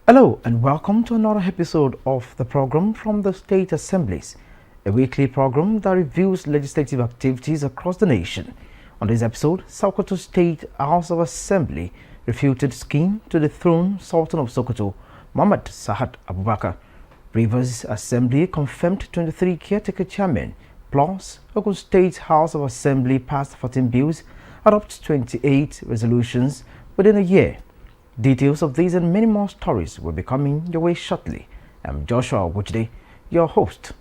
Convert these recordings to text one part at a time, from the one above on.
Hello and welcome to another episode of the program from the State Assemblies, a weekly program that reviews legislative activities across the nation. On this episode, Sokoto State House of Assembly refuted scheme to dethrone Sultan of Sokoto, Muhammad Sa'ad Abubakar. Rivers Assembly confirmed 23 caretaker chairmen, plus Ogun State House of Assembly passed 14 bills, adopted 28 resolutions within a year. Details of these and many more stories will be coming your way shortly. I'm Joshua Wujde, your host.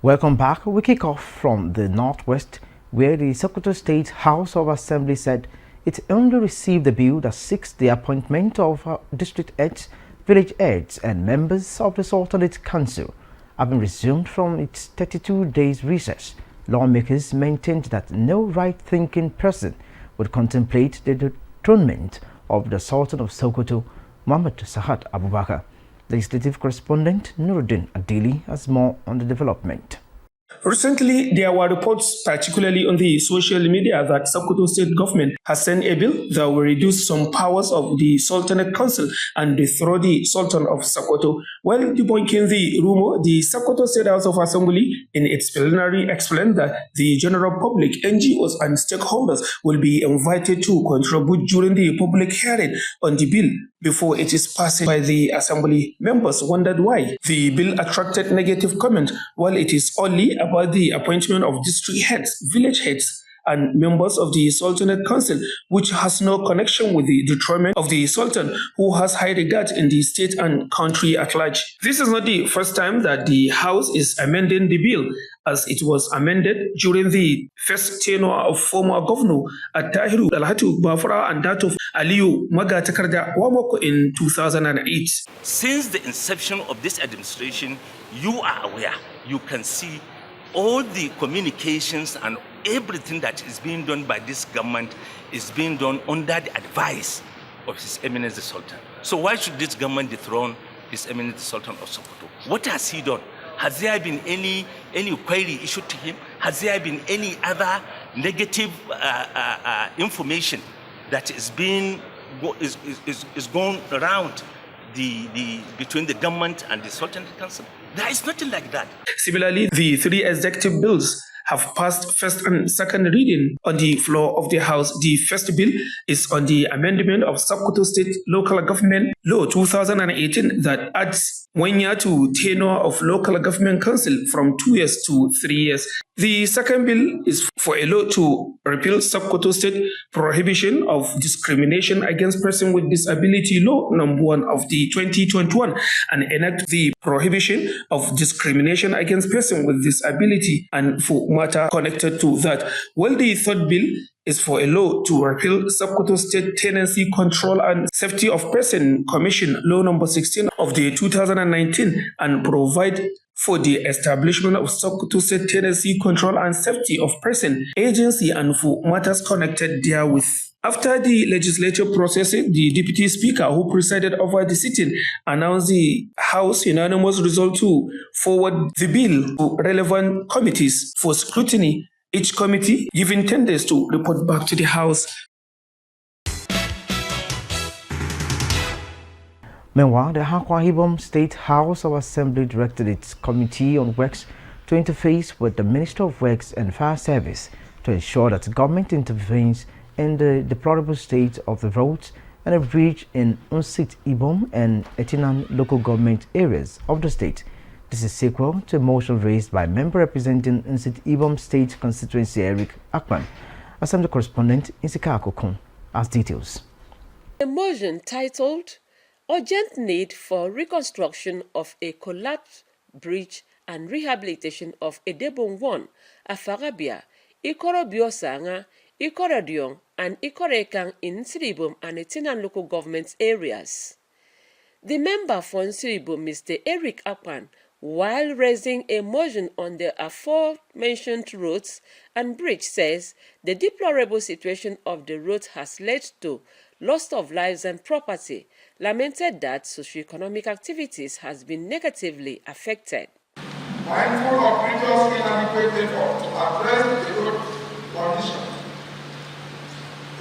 Welcome back. We kick off from the northwest, where the Sokoto State House of Assembly said it only received a bill that seeks the appointment of district heads, village heads, and members of the Sultanate Council. Having resumed from its 32 days recess, lawmakers maintained that no right-thinking person would contemplate the dethronement of the Sultan of Sokoto, Muhammad Sa'ad Abubakar. Legislative correspondent Nuruddin Adili has more on the development. Recently, there were reports, particularly on the social media, that Sokoto State government has sent a bill that will reduce some powers of the Sultanate Council and dethrone the Sultan of Sokoto. While debunking the rumor, the Sokoto State House of Assembly, in its plenary, explained that the general public, NGOs, and stakeholders will be invited to contribute during the public hearing on the bill before it is passed by the Assembly. Members wondered why the bill attracted negative comment, while it is only about the appointment of district heads, village heads, and members of the Sultanate Council, which has no connection with the dethronement of the Sultan, who has high regard in the state and country at large. This is not the first time that the House is amending the bill, as it was amended during the first tenure of former Governor Attahiru Dalhatu Bafra and that of Aliyu Magatakarda Wamoko in 2008. Since the inception of this administration, you are aware, you can see all the communications and everything that is being done by this government is being done under the advice of His Eminence the Sultan. So why should this government dethrone His Eminence the Sultan of Sokoto? What has he done? Has there been any query issued to him? Has there been any other negative information that is being is going around between the government and the Sultanate Council? There is nothing like that. Similarly, the three executive bills have passed first and second reading on the floor of the House. The first bill is on the amendment of Sokoto State Local Government Law 2018 that adds 1 year to tenure of local government council from 2 years to 3 years. The second bill is for a law to repeal Sokoto State Prohibition of Discrimination Against Persons with Disability Law number 1 of the 2021 and enact the Prohibition of Discrimination Against Persons with Disability and for matter connected to that. While the third bill is for a law to repeal Sokoto State Tenancy Control and Safety of Person Commission Law number 16 of the 2019 and provide for the establishment of Sokoto State Tenancy Control and Safety of Person Agency and for matters connected therewith. After the legislative process, the Deputy Speaker, who presided over the sitting, announced the House unanimous resolve to forward the bill to relevant committees for scrutiny, each committee giving 10 days to report back to the House. Meanwhile, the Akwa Ibom State House of Assembly directed its Committee on Works to interface with the Minister of Works and Fire Service to ensure that government intervenes in the deplorable state of the roads and a bridge in Unsit Ibom and Etinan local government areas of the state. This is sequel to a motion raised by member representing Unsit Ibom State constituency Eric Akpan. Assembly correspondent Insika Akokon has details. A motion titled Urgent Need for Reconstruction of a Collapsed Bridge and Rehabilitation of Edebon 1, Afarabia, Ikorobiosanga, Ikorodion, and Ikorekang in Nsiribom and Etinan local government areas. The member for Nsiribom, Mr. Eric Akpan, while raising a motion on the aforementioned roads and bridge, says the deplorable situation of the roads has led to loss of lives and property, lamented that socioeconomic activities has been negatively affected. Mindful of previous inadequate effort to address the road conditions,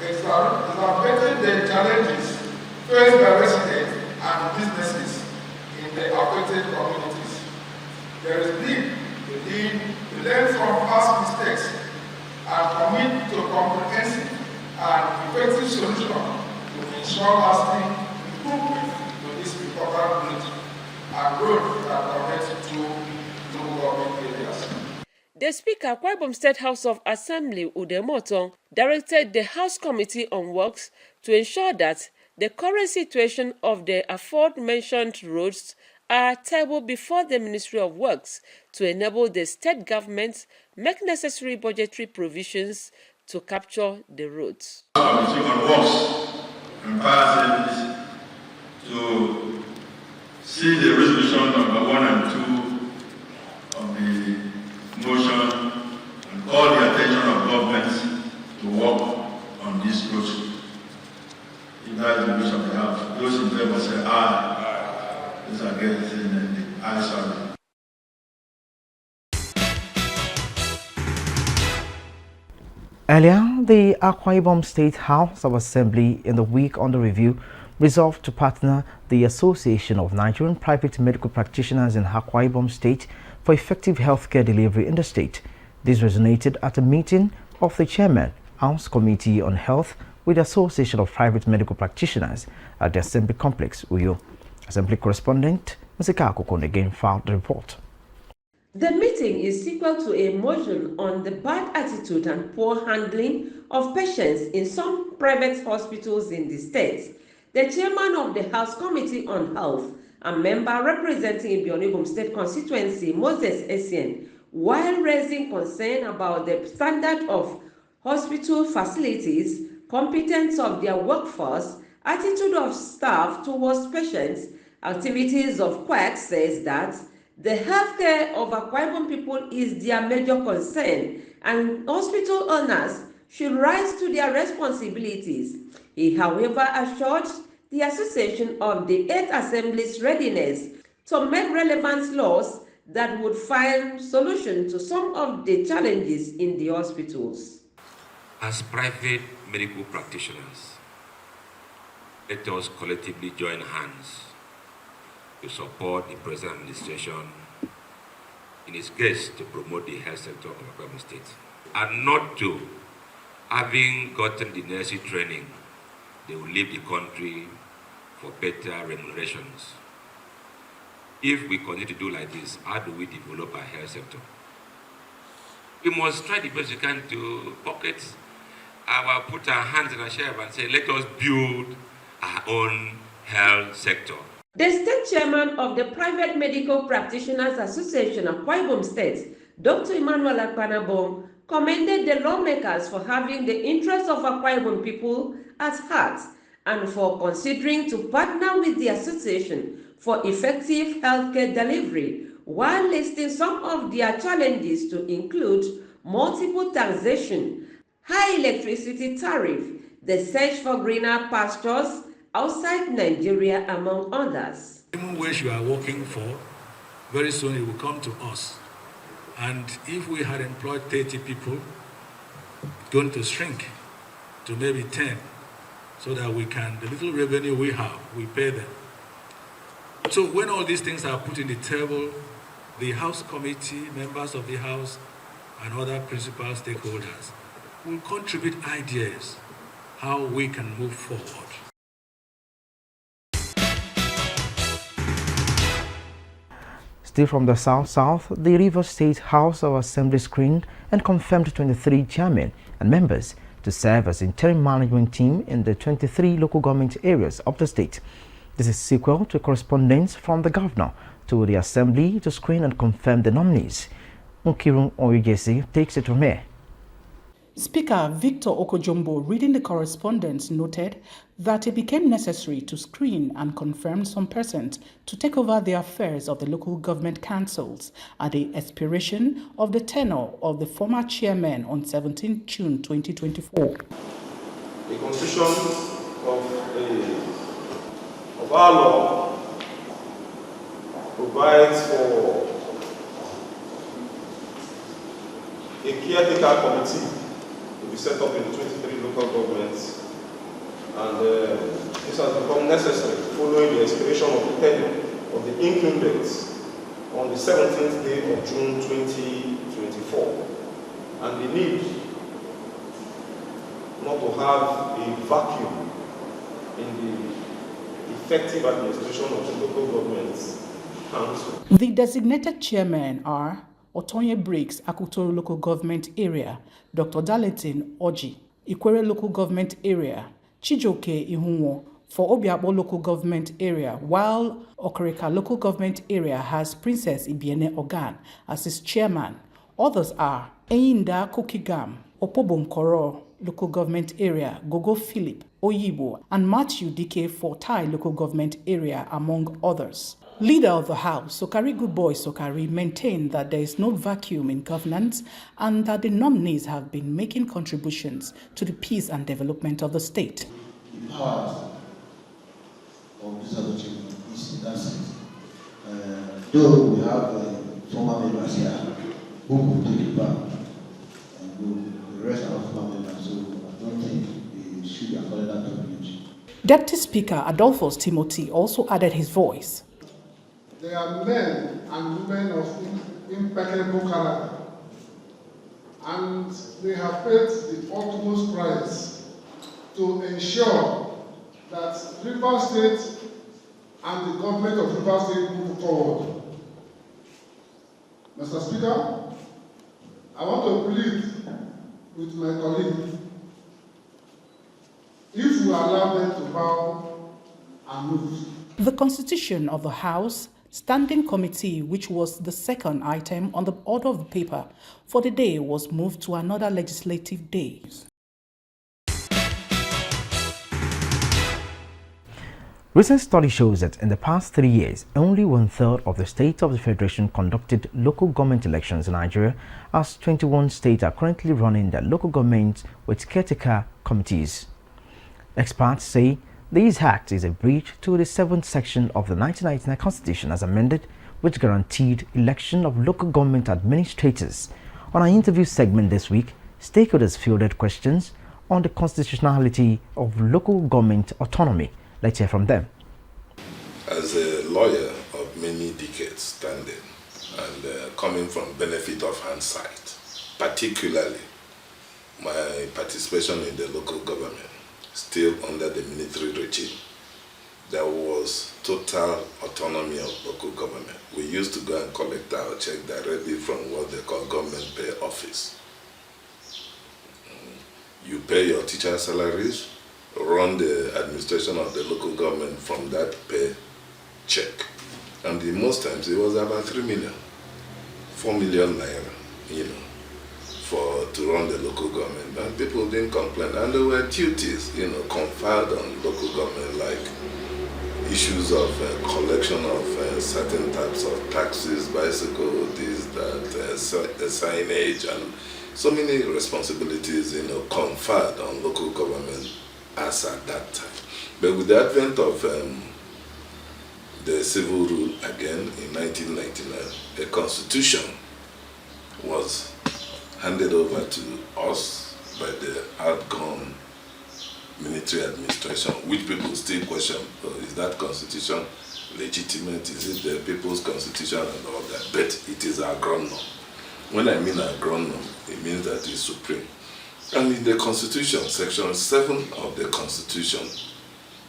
exacerbating the challenges faced by residents and businesses in the affected communities. There is the need to learn from past mistakes and commit to comprehensive and effective solution to ensure lasting improvement to this important bridge and road that connects to local government areas. The Speaker, Akwa Ibom State House of Assembly, Udemotong, directed the House Committee on Works to ensure that the current situation of the aforementioned roads are tabled before the Ministry of Works to enable the state government make necessary budgetary provisions to capture the roads. Committee on Works and Fire Service to see the resolution number 1 and 2 of the motion and call the attention of governments to work on this project. If that is the wish of the House, those in favor say aye. Those against say the ayes have it. Earlier, the Akwa Ibom State House of Assembly in the week under review resolved to partner the Association of Nigerian Private Medical Practitioners in Akwa Ibom State for effective healthcare delivery in the state. This resonated at a meeting of the Chairman, House Committee on Health with the Association of Private Medical Practitioners at the Assembly Complex, Uyo. Assembly correspondent Mr. Kakokon again filed the report. The meeting is sequel to a motion on the bad attitude and poor handling of patients in some private hospitals in the state. The chairman of the House Committee on Health and member representing Ibom State constituency, Moses Essien, while raising concern about the standard of hospital facilities, competence of their workforce, attitude of staff towards patients, activities of quacks, says that the healthcare of Akwa Ibom people is their major concern and hospital owners should rise to their responsibilities. He, however, assured the Association of the 8 Assemblies' readiness to make relevant laws that would find solution to some of the challenges in the hospitals. As private medical practitioners, let us collectively join hands to support the present administration in its quest to promote the health sector of Akwa Ibom State, and not to, having gotten the necessary training, they will leave the country for better remunerations. If we continue to do like this, how do we develop our health sector? We must try the best we can to put our hands in our share and say, let us build our own health sector. The state chairman of the Private Medical Practitioners Association of Akwa Ibom State, Dr. Emmanuel Akpanabong, commended the lawmakers for having the interests of Akwa Ibom people at heart and for considering to partner with the association for effective healthcare delivery, while listing some of their challenges to include multiple taxation, high electricity tariff, the search for greener pastures outside Nigeria, among others. Even which you are working for, very soon it will come to us. And if we had employed 30 people, it's going to shrink to maybe 10, so that we can, the little revenue we have, we pay them. So when all these things are put in the table, the House Committee, members of the House, and other principal stakeholders will contribute ideas how we can move forward. Still from the South, the Rivers State House of Assembly screened and confirmed 23 chairmen and members to serve as interim management team in the 23 local government areas of the state. This is sequel to a correspondence from the governor to the Assembly to screen and confirm the nominees. Nkirun Oyejesi takes it from here. Speaker Victor Okojombo, reading the correspondence, noted that it became necessary to screen and confirm some persons to take over the affairs of the local government councils at the expiration of the tenure of the former chairman on 17 June 2024. The Constitution of our law provides for a caretaker committee to be set up in 23 local governments, and this has become necessary following the expiration of the tenure of the incumbents on the 17th day of June 2024, and the need not to have a vacuum in the effective administration of the local government's council. The designated chairmen are Otonye Briggs, Akutoro Local Government Area, Dr. Darlington Oji, Ikwere Local Government Area, Chijoke Ihunwo for Obiakpo Local Government Area, while Okereka Local Government Area has Princess Ibiene Ogan as its chairman. Others are Eyinda Kokigam, Opobonkoro Local Government Area, Gogo Philip Oyibo, and Matthew Dike for Tai Local Government Area, among others. Leader of the House, Sokari Goodboy Sokari, maintained that there is no vacuum in governance and that the nominees have been making contributions to the peace and development of the state. The powers of this association is in that sense. Though we have former members here who will take it back, and the rest are former members, so I don't think they should be afforded that privilege. Deputy Speaker Adolphus Timothy also added his voice. They are men and women of impeccable character, and they have paid the utmost price to ensure that Rivers State and the government of Rivers State move forward. Mr. Speaker, I want to plead with my colleague, if we allow them to bow and move. The Constitution of the House Standing Committee, which was the second item on the order of the paper for the day, was moved to another legislative day. Recent study shows that in the past 3 years, only 1/3 of the states of the Federation conducted local government elections in Nigeria, as 21 states are currently running their local governments with caretaker committees. Experts say this act is a breach to the 7th section of the 1999 Constitution as amended, which guaranteed election of local government administrators. On our interview segment this week, stakeholders fielded questions on the constitutionality of local government autonomy. Let's hear from them. As a lawyer of many decades standing and coming from benefit of hindsight, particularly my participation in the local government, still under the military regime, there was total autonomy of local government. We used to go and collect our check directly from what they call government pay office. You pay your teacher salaries, run the administration of the local government from that pay check. And in most times it was about 3 million, 4 million naira, to run the local government. And people didn't complain. And there were duties, conferred on local government, like issues of collection of certain types of taxes, bicycle, this, that, signage, and so many responsibilities, conferred on local government as at that time. But with the advent of the civil rule again in 1999, a constitution was handed over to us by the outgone military administration, which people still question, is that constitution legitimate? Is it the people's constitution and all that? But it is our ground norm. When I mean our ground norm, it means that it's supreme. And in the Constitution, Section 7 of the Constitution,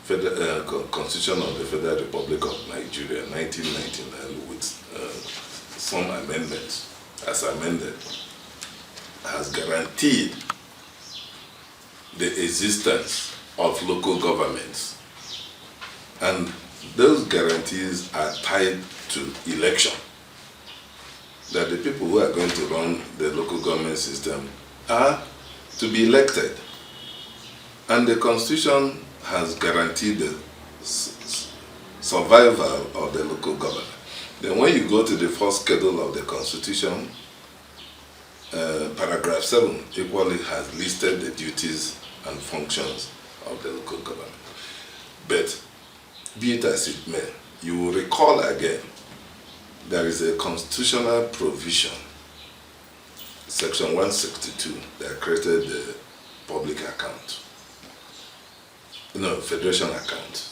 Constitution of the Federal Republic of Nigeria, 1999, with some amendments, as amended, has guaranteed the existence of local governments. And those guarantees are tied to election. That the people who are going to run the local government system are to be elected. And the Constitution has guaranteed the survival of the local government. Then when you go to the first schedule of the Constitution, paragraph 7 equally has listed the duties and functions of the local government. But be it as it may, you will recall again, there is a constitutional provision, Section 162, that created the public account. No, federation account.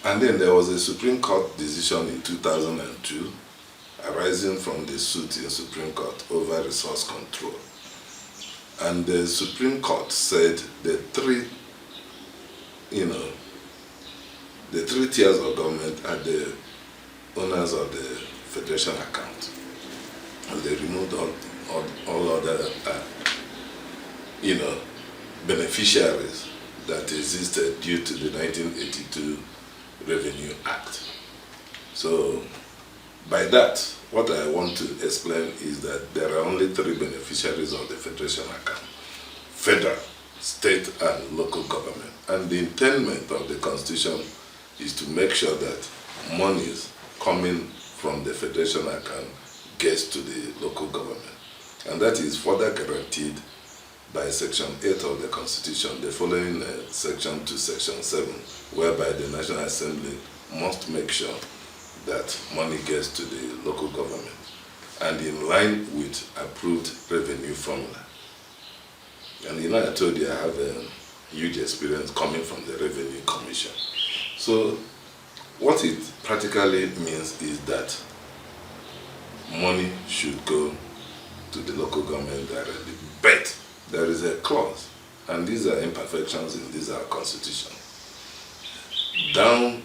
And then there was a Supreme Court decision in 2002 arising from the suit in Supreme Court over resource control. And the Supreme Court said the three tiers of government are the owners of the federation account. And they removed all other, beneficiaries that existed due to the 1982 Revenue Act. So, by that, what I want to explain is that there are only three beneficiaries of the federation account: federal, state, and local government. And the intent of the Constitution is to make sure that monies coming from the federation account gets to the local government. And that is further guaranteed by Section 8 of the Constitution, the following section to Section 7, whereby the National Assembly must make sure that money gets to the local government and in line with approved revenue formula. And I told you I have a huge experience coming from the Revenue Commission. So what it practically means is that money should go to the local government directly. But there is a clause, and these are imperfections in this our Constitution. Down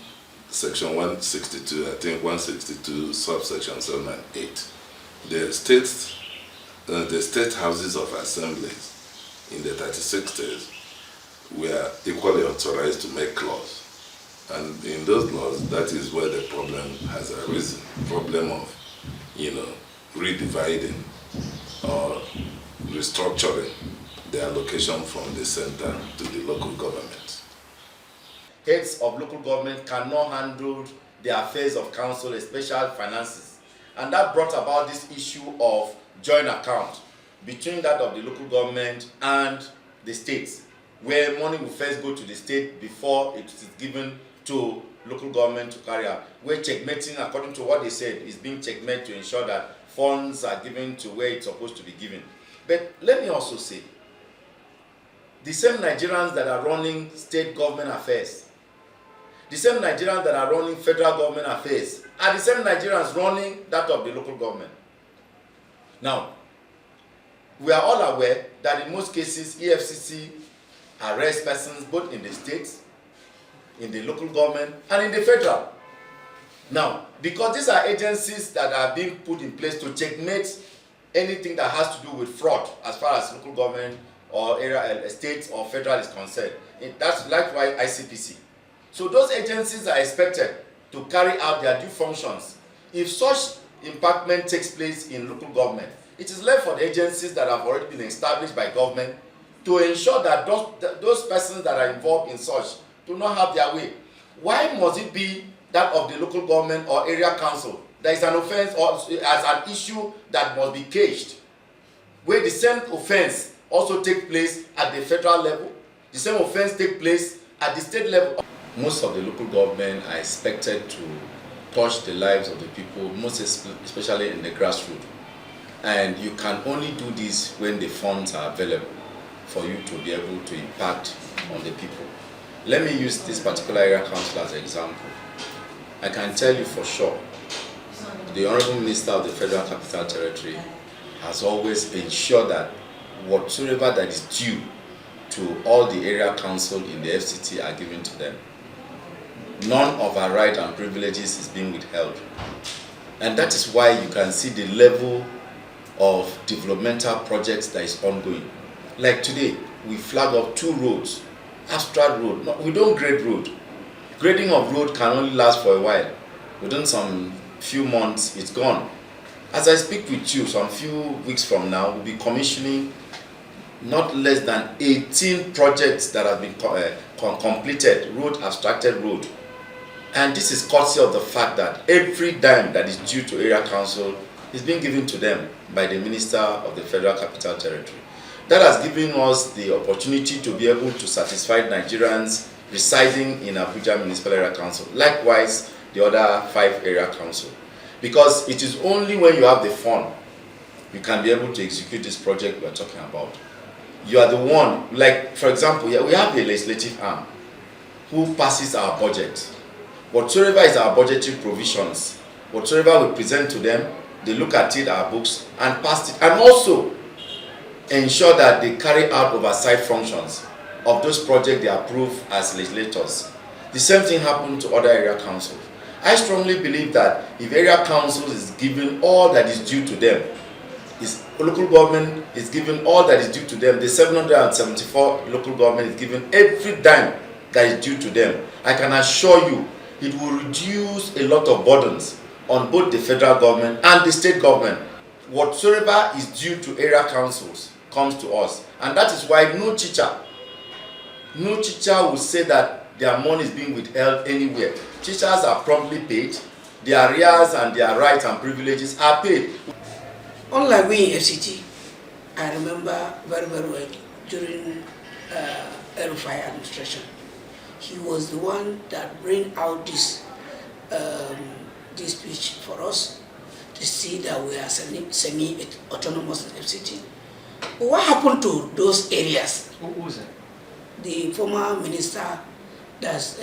Section 162, I think 162, subsection 7 and 8, the state houses of assemblies in the 36 states were equally authorized to make laws. And in those laws, that is where the problem has arisen, problem of, redividing or restructuring the allocation from the center to the local government. Heads of local government cannot handle the affairs of council, especially finances. And that brought about this issue of joint account between that of the local government and the states, where money will first go to the state before it is given to local government to carry out. Where checkmating, according to what they said, is being checkmate to ensure that funds are given to where it's supposed to be given. But let me also say, the same Nigerians that are running state government affairs, the same Nigerians that are running federal government affairs, are the same Nigerians running that of the local government. Now, we are all aware that in most cases, EFCC arrests persons both in the states, in the local government, and in the federal. Now, because these are agencies that are being put in place to checkmate anything that has to do with fraud as far as local government or area, state or federal is concerned. That's likewise ICPC. So those agencies are expected to carry out their due functions. If such impactment takes place in local government, it is left for the agencies that have already been established by government to ensure that those persons that are involved in such do not have their way. Why must it be that of the local government or area council there is an offense or as an issue that must be caged, where the same offense also take place at the federal level, the same offense take place at the state level? Most of the local government are expected to touch the lives of the people, most especially in the grassroots. And you can only do this when the funds are available for you to be able to impact on the people. Let me use this particular area council as an example. I can tell you for sure, the Honorable Minister of the Federal Capital Territory has always ensured that whatsoever that is due to all the area council in the FCT are given to them. None of our rights and privileges is being withheld. And that is why you can see the level of developmental projects that is ongoing. Like today, we flag up 2 roads, Abstract Road. No, we don't grade road. Grading of road can only last for a while. Within some few months, it's gone. As I speak with you, some few weeks from now, we'll be commissioning not less than 18 projects that have been completed, road abstracted road. And this is courtesy of the fact that every dime that is due to area council is being given to them by the Minister of the Federal Capital Territory. That has given us the opportunity to be able to satisfy Nigerians residing in Abuja Municipal Area Council. Likewise, the other 5 area council. Because it is only when you have the fund, you can be able to execute this project we are talking about. You are the one, like for example, we have the legislative arm who passes our budget. Whatsoever is our budgetary provisions, whatsoever we present to them, they look at it, our books, and pass it, and also ensure that they carry out oversight functions of those projects they approve as legislators. The same thing happened to other area councils. I strongly believe that if area councils is given all that is due to them, local government is given all that is due to them, the 774 local government is given every dime that is due to them, I can assure you it will reduce a lot of burdens on both the federal government and the state government. Whatsoever is due to area councils comes to us, and that is why no teacher will say that their money is being withheld anywhere. Teachers are promptly paid, their arrears and their rights and privileges are paid. Unlike we in FCT, I remember very, very well during El-Rufai administration. He was the one that bring out this speech for us to see that we are semi-autonomous in FCT. But what happened to those areas? Who was it? The former minister, that's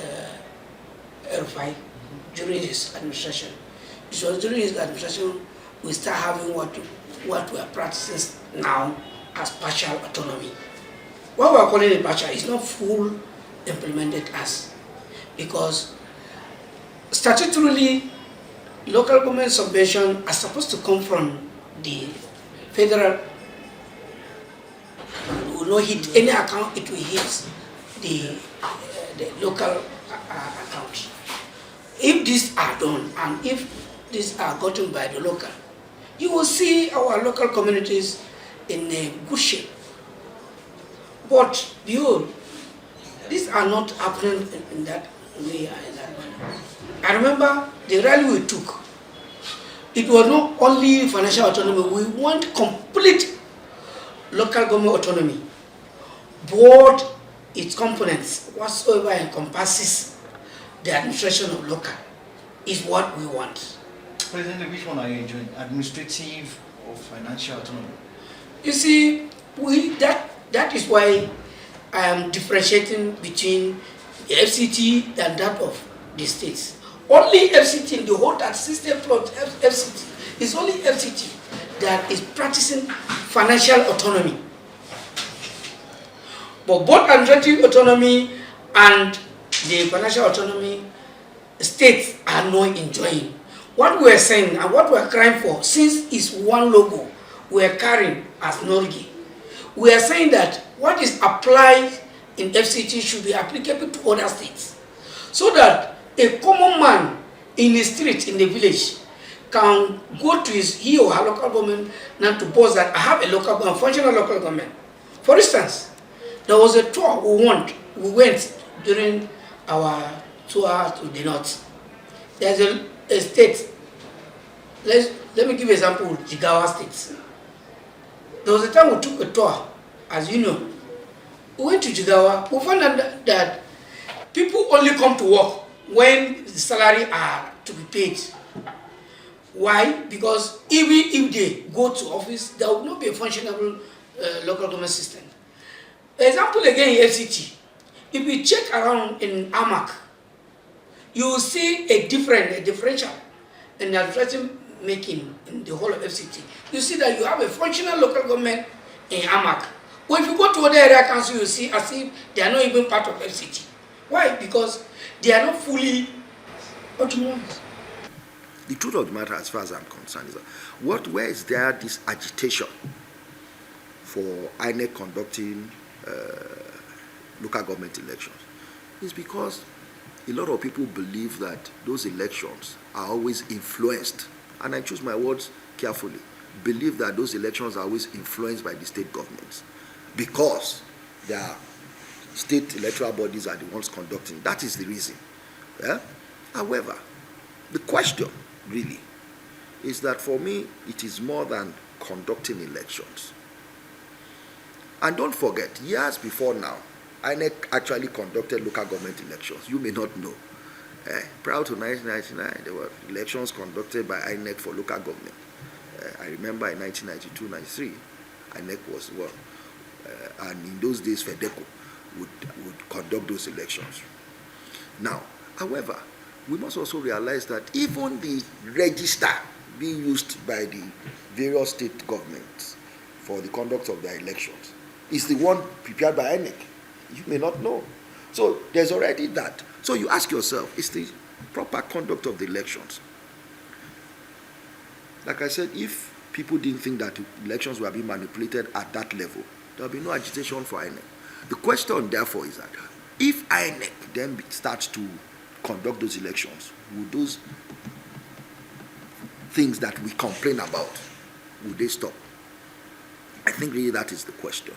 El-Rufai, during his administration. It was during his administration we start having what we are practicing now as partial autonomy. What we are calling it partial is not full implemented as, because statutorily local government subvention are supposed to come from the federal. It will not hit any account, it will hit the local account. If these are done and if these are gotten by the local, you will see our local communities in a good shape. But behold, these are not happening in that way and in that manner. I remember the rally we took. It was not only financial autonomy, we want complete local government autonomy. Board its components, whatsoever encompasses the administration of local, is what we want. President, which one are you enjoying? Administrative or financial autonomy? You see, that is why I am differentiating between the FCT and that of the states. Only FCT in the whole that system plot FCT is only FCT that is practicing financial autonomy. But both administrative autonomy and the financial autonomy, states are not enjoying. What we are saying and what we are crying for, since it's one logo we are carrying as Norgi, we are saying that what is applied in FCT should be applicable to other states, so that a common man in the street, in the village, can go to he or her local government and to boast that I have a local government, functional local government. For instance, there was a tour we went during our tour to the north. There's a state, let me give you an example, Jigawa State. There was a time we took a tour, as you know. We went to Jigawa, we found out that people only come to work when the salary are to be paid. Why? Because even if they go to office, there will not be a functionable local government system. Example again in FCT. If you check around in AMAC, you will see a differential in administrative making in the whole of FCT. You see that you have a functional local government in AMAC. But if you go to other area council, you see as if they are not even part of FCT. Why? Because they are not fully autonomous. The truth of the matter, as far as I'm concerned, is that where is there this agitation for INEC conducting local government elections? It's because a lot of people believe that those elections are always influenced, and I choose my words carefully, believe that those elections are always influenced by the state governments because their state electoral bodies are the ones conducting. That is the reason. Yeah? However, the question really is that for me, it is more than conducting elections. And don't forget, years before now, INEC actually conducted local government elections. You may not know. Prior to 1999, there were elections conducted by INEC for local government. I remember in 1992-93, INEC was one. And in those days, FEDECO would conduct those elections. Now, however, we must also realize that even the register being used by the various state governments for the conduct of their elections is the one prepared by INEC. You may not know. So there's already that. So you ask yourself, is the proper conduct of the elections? Like I said, if people didn't think that elections were being manipulated at that level, there will be no agitation for INEC. The question, therefore, is that if INEC then starts to conduct those elections, would those things that we complain about, would they stop? I think really that is the question.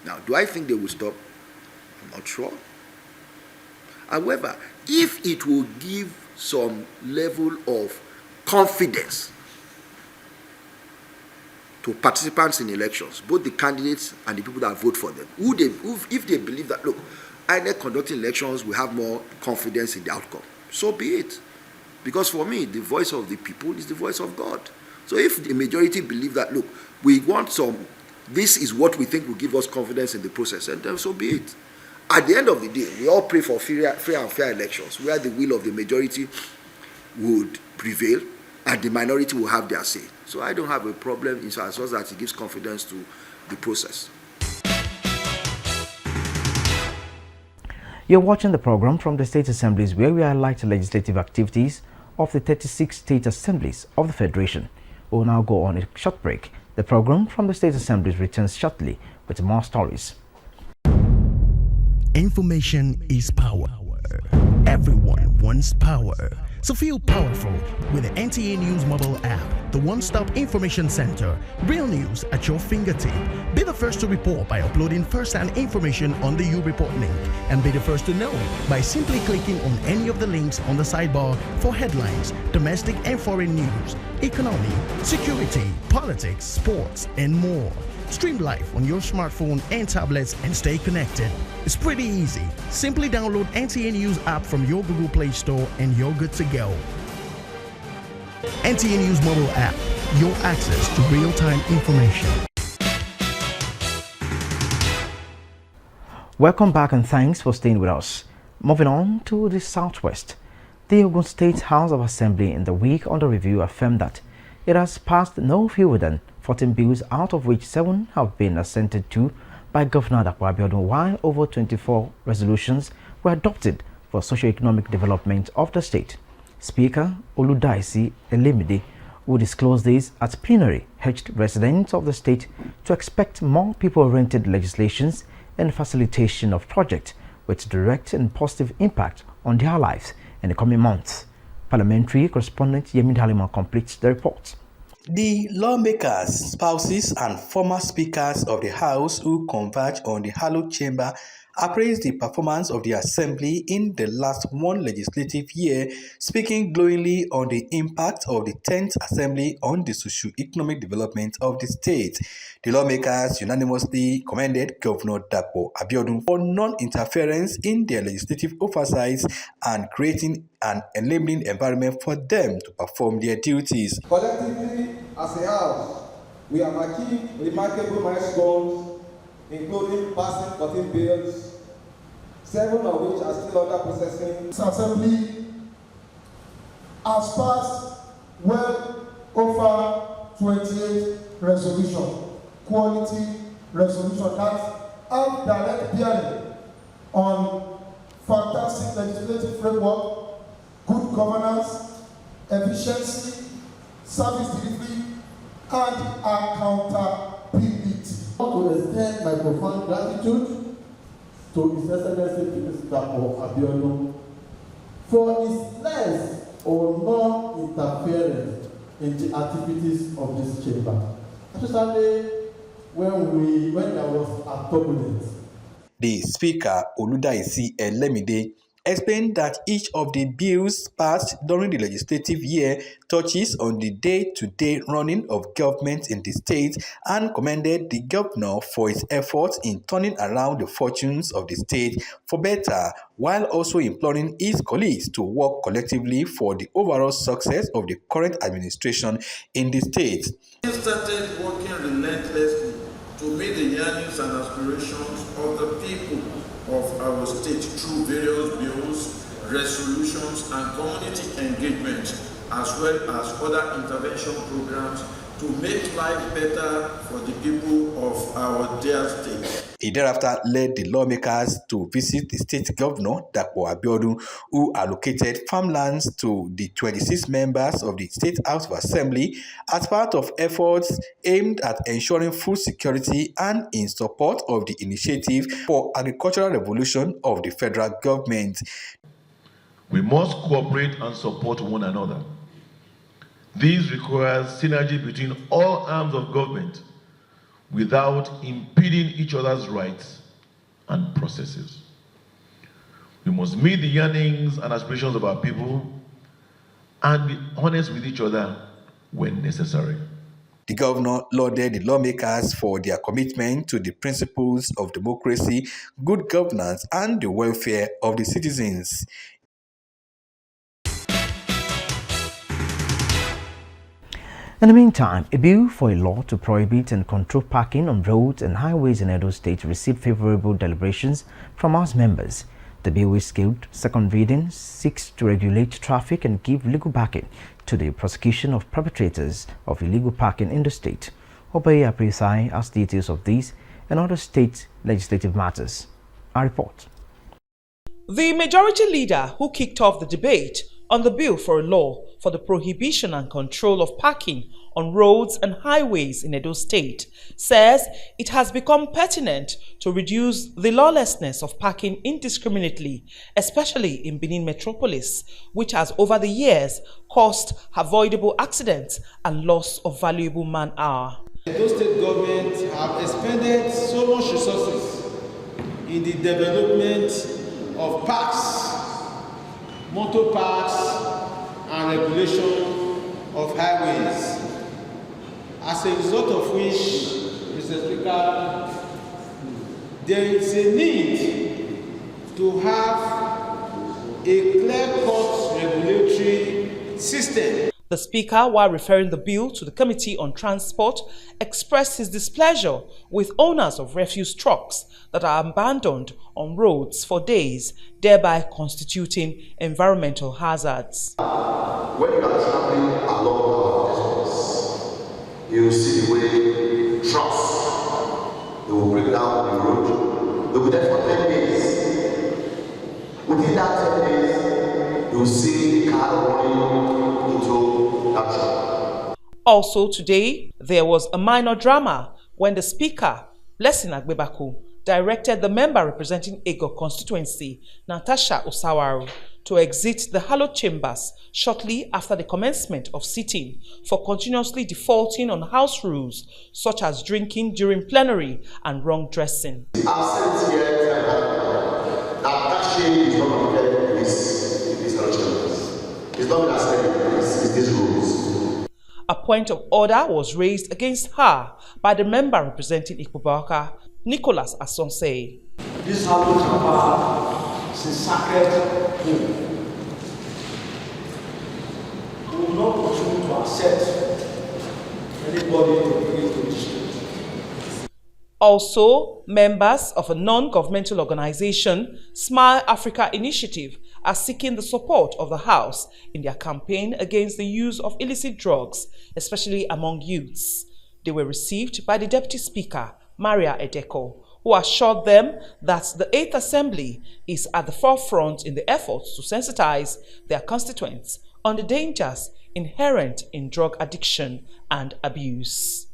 Now, do I think they will stop? I'm not sure. However, if it will give some level of confidence to participants in elections, both the candidates and the people that vote for them, if they believe that, look, INEC conducting elections will have more confidence in the outcome, so be it. Because for me, the voice of the people is the voice of God. So if the majority believe that, look, we want this is what we think will give us confidence in the process, and then so be it. At the end of the day, we all pray for free and fair elections where the will of the majority would prevail and the minority will have their say. So I don't have a problem in as long as it gives confidence to the process. You're watching the program from the State Assemblies, where we highlight the legislative activities of the 36 State Assemblies of the Federation. We'll now go on a short break. The program from the State Assemblies returns shortly with more stories. Information is power. Everyone wants power. So feel powerful with the NTA News mobile app, the one-stop information center. Real news at your fingertip. Be the first to report by uploading first-hand information on the U-Report link, and be the first to know by simply clicking on any of the links on the sidebar for headlines, domestic and foreign news, economy, security, politics, sports, and more. Stream live on your smartphone and tablets and stay connected. It's pretty easy. Simply download NTA News app from your Google Play Store and you're good to go. NTA News mobile app, your access to real-time information. Welcome back and thanks for staying with us. Moving on to the Southwest. The Ogun State House of Assembly in the week under review affirmed that it has passed no fewer than 14 bills, out of which 7 have been assented to by Governor Abuja, while over 24 resolutions were adopted for socio-economic development of the state. Speaker Oludaisi Elemide, who disclosed this at plenary, urged residents of the state to expect more people-oriented legislations and facilitation of projects with direct and positive impact on their lives in the coming months. Parliamentary correspondent Yemi Dalima completes the report. The lawmakers, spouses, and former speakers of the House who converge on the hallowed chamber appraised the performance of the Assembly in the last one legislative year, speaking glowingly on the impact of the 10th Assembly on the socio-economic development of the state. The lawmakers unanimously commended Governor Dapo Abiodun for non-interference in their legislative oversight and creating an enabling environment for them to perform their duties. Collectively, as a House, we have achieved remarkable milestones, including passing 14 bills, 7 of which are still under processing. This Assembly has passed well over 28 resolutions, quality resolutions that have direct bearing on fantastic legislative framework, good governance, efficiency, service delivery, and accountability. I want to extend my profound gratitude to His Excellency Minister Abiodun for his less or non-interference in the activities of this chamber, especially when there was a turbulence. The Speaker Oludaisi Elemide explained that each of the bills passed during the legislative year touches on the day-to-day running of government in the state and commended the governor for his efforts in turning around the fortunes of the state for better, while also imploring his colleagues to work collectively for the overall success of the current administration in the state. We started working relentlessly to meet the yearnings and aspirations of the people of our state through various bills, resolutions, and community engagement, as well as other intervention programs to make life better for the people of our dear state. He thereafter led the lawmakers to visit the state governor, Dapo Abiodun, who allocated farmlands to the 26 members of the State House of Assembly as part of efforts aimed at ensuring food security and in support of the initiative for agricultural revolution of the federal government. We must cooperate and support one another. This requires synergy between all arms of government without impeding each other's rights and processes. We must meet the yearnings and aspirations of our people and be honest with each other when necessary. The governor lauded the lawmakers for their commitment to the principles of democracy, good governance, and the welfare of the citizens. In the meantime, a bill for a law to prohibit and control parking on roads and highways in Edo State received favorable deliberations from House members. The bill, which scaled second reading, seeks to regulate traffic and give legal backing to the prosecution of perpetrators of illegal parking in the state. Obey Aprisai has details of these and other state legislative matters. A report. The majority leader who kicked off the debate on the bill for a law for the prohibition and control of parking on roads and highways in Edo State says it has become pertinent to reduce the lawlessness of parking indiscriminately, especially in Benin Metropolis, which has over the years caused avoidable accidents and loss of valuable man-hour. Edo State government have expended so much resources in the development of parks, motor parks, and regulation of highways. As a result of which, Mr. Speaker, there is a need to have a clear-cut regulatory system. The Speaker, while referring the bill to the Committee on Transport, expressed his displeasure with owners of refuse trucks that are abandoned on roads for days, thereby constituting environmental hazards. When you are traveling along our express, you see the way trucks, they will break down the road. They will be there for 10 days. Within that 10 days, you will see the car running into that truck. Also today, there was a minor drama when the Speaker, Blessing Agbebaku, directed the member representing Ego constituency, Natasha Osawaru, to exit the hallowed chambers shortly after the commencement of sitting for continuously defaulting on house rules such as drinking during plenary and wrong dressing. Absent here, that shame is not committed in these chambers. It's not been accepted, it's these rules. A point of order was raised against her by the member representing Ikubaka, Nicholas Asonse. This hallowed chamber is a sacred home. We will not continue to accept anybody to bring into the street. Also, members of a non-governmental organization, Smile Africa Initiative, are seeking the support of the House in their campaign against the use of illicit drugs, especially among youths. They were received by the Deputy Speaker, Maria Edeko, who assured them that the 8th Assembly is at the forefront in the efforts to sensitize their constituents on the dangers inherent in drug addiction and abuse.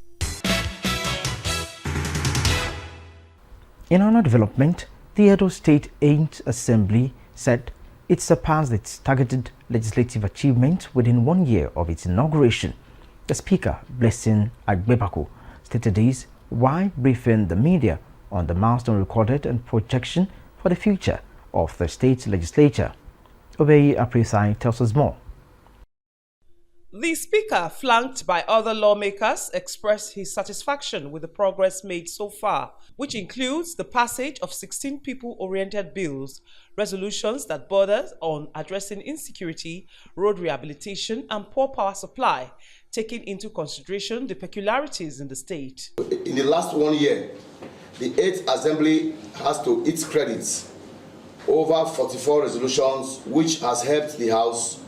In another development, the Edo State 8th Assembly said it surpassed its targeted legislative achievement within 1 year of its inauguration. The Speaker, Blessing Agbebaku, stated this while briefing the media on the milestone recorded and projection for the future of the state legislature. Obey Apresai tells us more. The Speaker, flanked by other lawmakers, expressed his satisfaction with the progress made so far, which includes the passage of 16 people-oriented bills, resolutions that border on addressing insecurity, road rehabilitation, and poor power supply, taking into consideration the peculiarities in the state. In the last 1 year, the 8th Assembly has to its credit over 44 resolutions, which has helped the House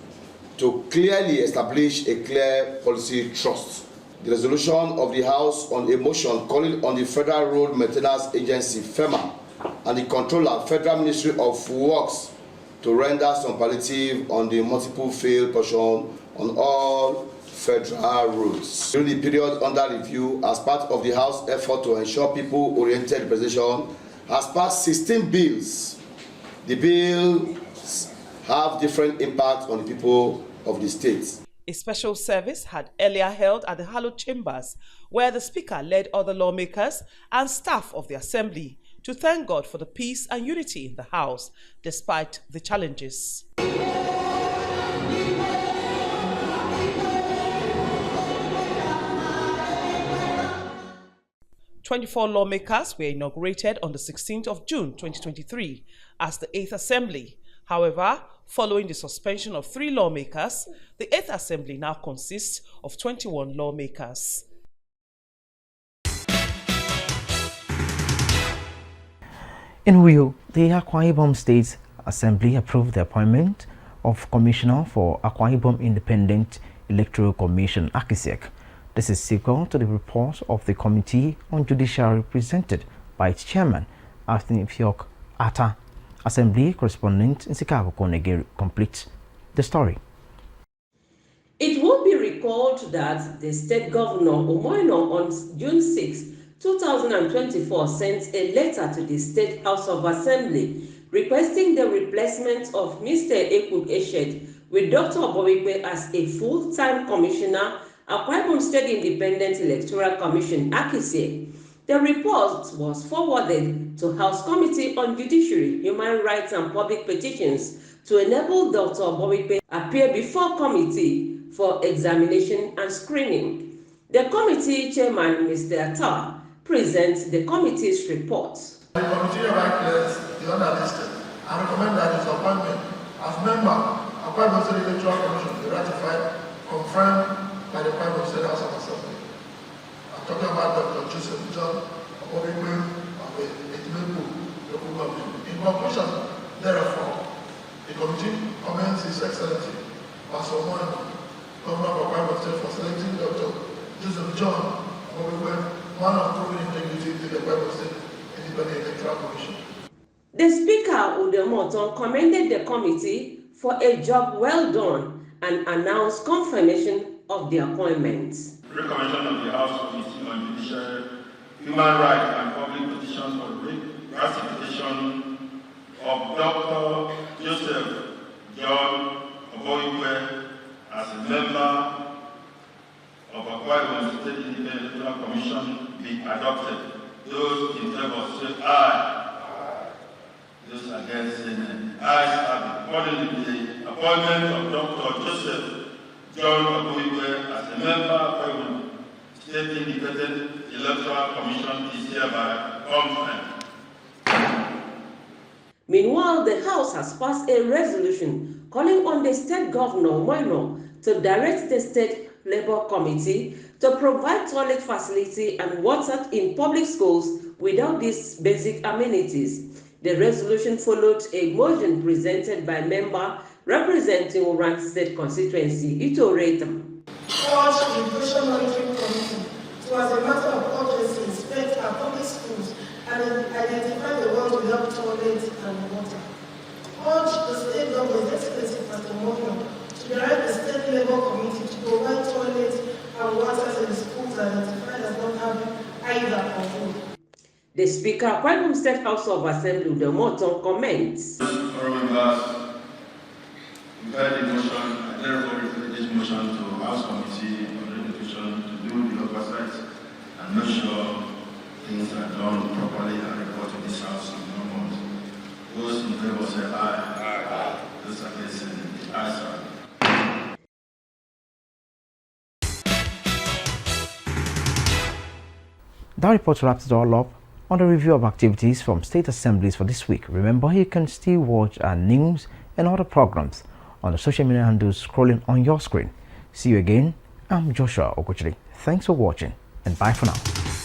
to clearly establish a clear policy trust. The resolution of the House on a motion calling on the Federal Road Maintenance Agency, FEMA, and the Controller, Federal Ministry of Works, to render some palliative on the multiple failed portion on all federal roads. During the period under review, as part of the House effort to ensure people-oriented representation, has passed 16 bills. The bills have different impacts on the people of the state. A special service had earlier held at the hallowed chambers, where the Speaker led other lawmakers and staff of the Assembly to thank God for the peace and unity in the House, despite the challenges. 24 lawmakers were inaugurated on the 16th of June 2023 as the 8th Assembly. However, following the suspension of 3 lawmakers, the 8th Assembly now consists of 21 lawmakers. In Uyo, the Akwa Ibom State Assembly approved the appointment of Commissioner for Akwa Ibom Independent Electoral Commission, AKISEC. This is sequel to the report of the Committee on Judiciary presented by its chairman, Anthony Fiok Atta. Assembly correspondent Nsikago Konegeri completes the story. It will be recalled that the State Governor Omoino on June 6, 2024 sent a letter to the State House of Assembly requesting the replacement of Mr. Ekuk Eshed with Dr. Obowikwe as a full-time commissioner Akwa Ibom State Independent Electoral Commission, AKISEC. The report was forwarded to House Committee on Judiciary, Human Rights and Public Petitions to enable Dr. Obowikwe appear before committee for examination and screening. The committee chairman, Mr. Atta, presents the committee's report. The committee of actors is unlisted and recommend that his appointment as member of Akwa Ibom State Electoral Commission be ratified, confirmed by the Akwa Ibom State House of Assembly. I'm talking about Dr. Joseph John Obowikwe of the Etimebu local government. In conclusion, therefore, the committee commends His Excellency Pastor Moino, Governor of Akwa Ibom State, for selecting Dr. Joseph John Obowikwe, one of proven integrity to the Akwa Ibom State Independent Electoral Commission. The Speaker, Udemoton, commended the committee for a job well done and announced confirmation of the appointments. Recommendation of the House Committee on Judiciary, Human Rights and Public Petitions for the ratification of Dr. Joseph John Obowikwe as a member of Akwa Ibom State Independent Electoral Commission be adopted. Those in favor say aye. Those against say nay. Ayes have it. Accordingly, the appointment of Dr. Joseph John Obowikwe as a member of the State Independent Electoral Commission is hereby confirmed. Meanwhile, the House has passed a resolution calling on the State Governor Moino to direct the State Labour Committee to provide toilet facility and water in public schools without these basic amenities. The resolution followed a motion presented by member representing Oran State constituency, Ito Reta. Urge the Education Monitoring Committee to, as a matter of urgency, inspect our public schools and identify the ones without toilets and water. Urge the State Government, Excellency Pastor Moino, to direct the State Labour Committee to provide toilets and water to the schools identified as not having either of them. The Speaker, Akwa Ibom State House of Assembly, Udemoton, comments. We've heard the motion, I therefore refer this motion to House Committee on Education to do the oversight and make sure things are done properly and report to this House in 1 month. Those in favor say aye. Aye. Those against say nay. Aye, sir. That report wraps it all up on the review of activities from state assemblies for this week. Remember, you can still watch our news and other programs on the social media handles scrolling on your screen. See you again. I'm Joshua Okochiri. Thanks for watching and bye for now.